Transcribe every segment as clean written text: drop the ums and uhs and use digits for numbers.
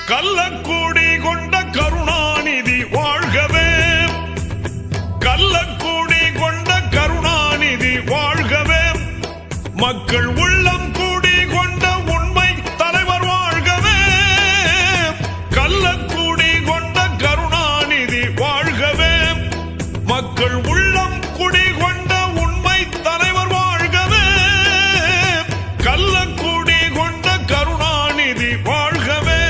கள்ளக்கூடி கொண்ட கருணாநிதி வாழ்கவே, கள்ளக்கூடி கொண்ட கருணாநிதி வாழ்கவே, மக்கள் உள்ளம் கூடி கொண்ட உண்மை தலைவர் வாழ்கவே, கள்ளக்கூடி கொண்ட கருணாநிதி வாழ்கவே, மக்கள் உள்ளம் குடி கொண்ட உண்மை தலைவர் வாழ்கவே, கள்ளக்கூடி கொண்ட கருணாநிதி வாழ்கவே.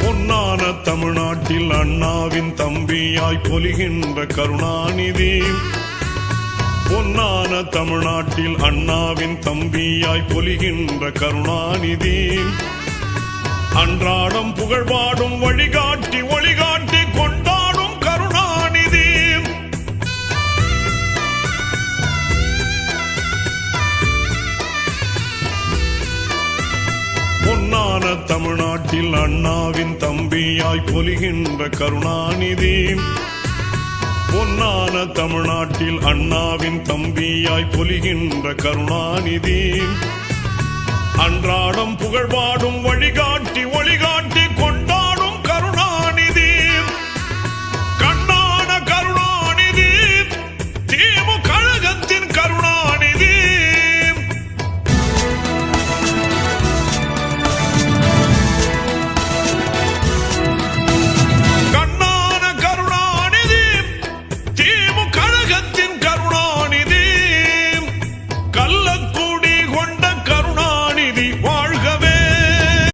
பொன்னான தமிழ்நாட்டில் அண்ணாவின் தம்பியாய் பொலிகின்ற கருணாநிதி, பொன்னான தமிழ்நாட்டில் அண்ணாவின் தம்பியாய் பொலிகின்ற கருணாநிதி, அன்றாடம் புகழ்பாடும் வழிகாட்டி ஒளிகாட்டி கொண்டாடும் கருணாநிதி, பொன்னான தமிழ்நாட்டில் அண்ணாவின் தம்பியாய் பொலிகின்ற கருணாநிதி, பொன்னான தமிழ்நாட்டில் அண்ணாவின் தம்பியாய் பொலிகின்ற கருணாநிதி, அன்றாடம் புகழ்பாடும் வழிகாட்டி ஒளிகாட்டி